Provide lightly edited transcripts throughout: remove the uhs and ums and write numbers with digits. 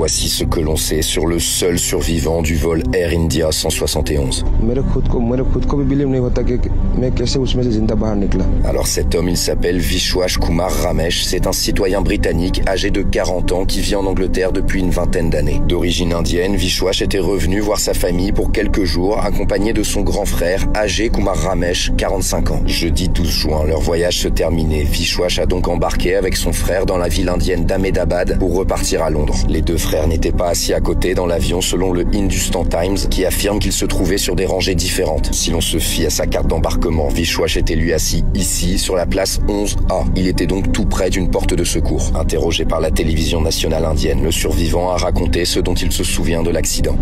Voici ce que l'on sait sur le seul survivant du vol Air India 171. Alors cet homme, il s'appelle Vishwash Kumar Ramesh. C'est un citoyen britannique âgé de 40 ans qui vit en Angleterre depuis une vingtaine d'années. D'origine indienne, Vishwash était revenu voir sa famille pour quelques jours, accompagné de son grand frère, âgé Kumar Ramesh, 45 ans. Jeudi 12 juin, leur voyage se terminait. Vishwash a donc embarqué avec son frère dans la ville indienne d'Ahmedabad pour repartir à Londres. Les deux frères n'étaient pas assis à côté dans l'avion selon le Hindustan Times qui affirme qu'ils se trouvaient sur des rangées différentes. Si l'on se fie à sa carte d'embarquement, Vishwash était lui assis ici sur la place 11A. Il était donc tout près d'une porte de secours. Interrogé par la télévision nationale indienne, le survivant a raconté ce dont il se souvient de l'accident.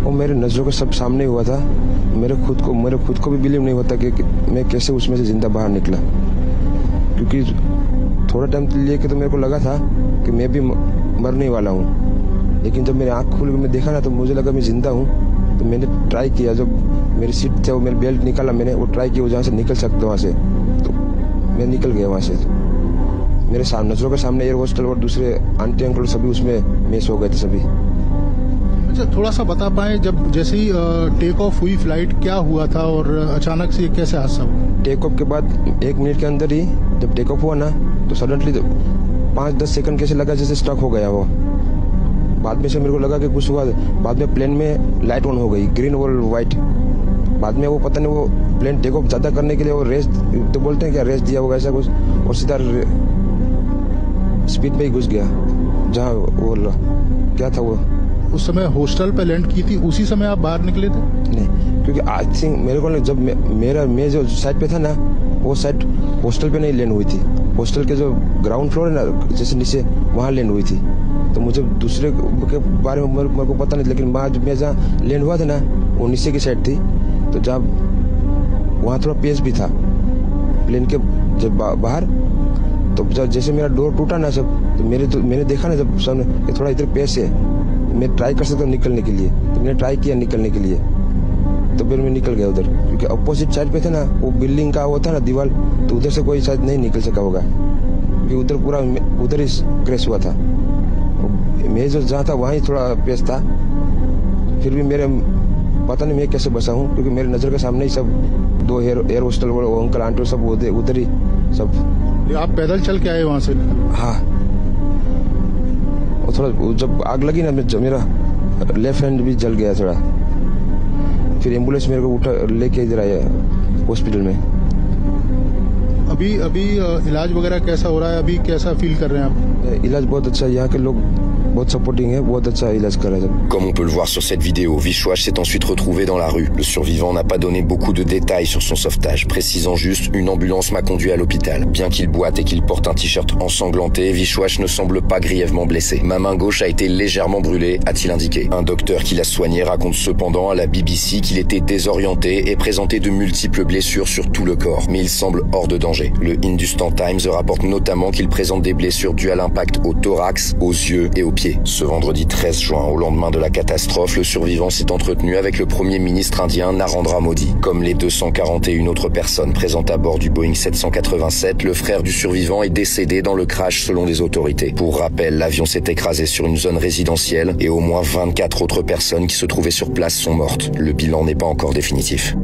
थोड़ा time लिए कि तो मेरे को लगा था कि मैं भी मरने वाला हूँ, लेकिन जब मेरी आँख खुल के मैं देखा ना तो मुझे लगा मैं जिंदा हूँ। तो मैंने ट्राई किया, जब मेरी सीट थे वो मेरी बेल्ट निकाला, मैंने वो ट्राई किया जहाँ से निकल सकता वहाँ से, तो मैं निकल गया वहाँ से। मेरे सामने नजरों के सामने एयर होस्टल और दूसरे आंटी अंकल सभी उसमें मिस हो गए थे सभी। अच्छा, थोड़ा सा बता पाएं, जब जैसे ही टेक ऑफ हुई फ्लाइट क्या हुआ था और अचानक से कैसे हादसा हुआ? टेक ऑफ के बाद 1 मिनट के अंदर ही जब टेक ऑफ हुआ ना तो सडनली 5-10 सेकंड कैसे लगा जैसे स्टक हो गया वो। बाद में से मेरे को लगा कि कुछ हुआ। बाद में प्लेन में लाइट ऑन हो गई, ग्रीन और व्हाइट। बाद में वो पता नहीं वो प्लेन टेक ऑफ ज्यादा करने के लिए वो रेस तो बोलते हैं क्या, रेस दिया होगा ऐसा कुछ, और सीधा स्पीड पे ही घुस गया जहाँ वो क्या था वो। उस समय हॉस्टल पे लैंड की थी, उसी समय आप बाहर निकले थे? नहीं, क्योंकि आई थिंक मेरे को जब मैं जो साइड पे था ना वो साइड हॉस्टल पे नहीं लैंड हुई थी। हॉस्टल के जो ग्राउंड फ्लोर है ना जैसे नीचे वहाँ लैंड हुई थी। तो मुझे दूसरे के बारे में मेरे को पता नहीं, लेकिन मैं जहाँ लैंड हुआ था ना वो नीचे की साइड थी। तो जब वहाँ थोड़ा पेस भी था प्लेन के जब बाहर, तो जब जैसे मेरा डोर टूटा ना सब, तो मैंने देखा ना जब सामने थोड़ा इधर पेस है, मैं ट्राई कर सकता हूँ निकलने के लिए। तो मैंने ट्राई किया निकलने के लिए, तो फिर मैं निकल गया उधर, क्योंकि अपोजिट साइड पे था ना वो बिल्डिंग का वो था ना दीवार, तो उधर से कोई शायद नहीं निकल सका होगा, क्योंकि उधर पूरा उधर ही क्रैश हुआ था। मैं जो जहाँ था वहाँ ही थोड़ा पेस था। फिर भी मेरे पता नहीं मैं कैसे बचा हूँ, क्योंकि मेरे नजर के सामने ही सब 2 एयर होस्टल अंकल आंटी सब उधर ही सब। आप पैदल चल के आए वहाँ से? हाँ, और थोड़ा जब आग लगी ना मेरा लेफ्ट हैंड भी जल गया थोड़ा। फिर एम्बुलेंस मेरे को उठा लेके इधर आया हॉस्पिटल में। अभी इलाज वगैरह कैसा हो रहा है? अभी कैसा फील कर रहे हैं आप? इलाज बहुत अच्छा है, यहाँ के लोग बहुत सपोर्टिंग है, बहुत अच्छा इलाज कर रहे हैं। Comme on peut le voir sur cette vidéo, Vishwash s'est ensuite retrouvé dans la rue. Le survivant n'a pas donné beaucoup de détails sur son sauvetage, précisant juste « une ambulance m'a conduit à l'hôpital ». Bien qu'il boite et qu'il porte un t-shirt ensanglanté, Vishwash ne semble pas grièvement blessé. Ma main gauche a été légèrement brûlée, a-t-il indiqué. Un docteur qui l'a soigné raconte cependant à la BBC qu'il était désorienté et présentait de multiples blessures sur tout le corps, mais il semble hors de danger. Le Hindustan Times rapporte notamment qu'il présente des blessures dues à l'impact au thorax, aux yeux et aux pieds. Ce vendredi 13 juin, au lendemain de la catastrophe, le survivant s'est entretenu avec le Premier ministre indien Narendra Modi. Comme les 241 autres personnes présentes à bord du Boeing 787, le frère du survivant est décédé dans le crash selon les autorités. Pour rappel, l'avion s'est écrasé sur une zone résidentielle et au moins 24 autres personnes qui se trouvaient sur place sont mortes. Le bilan n'est pas encore définitif.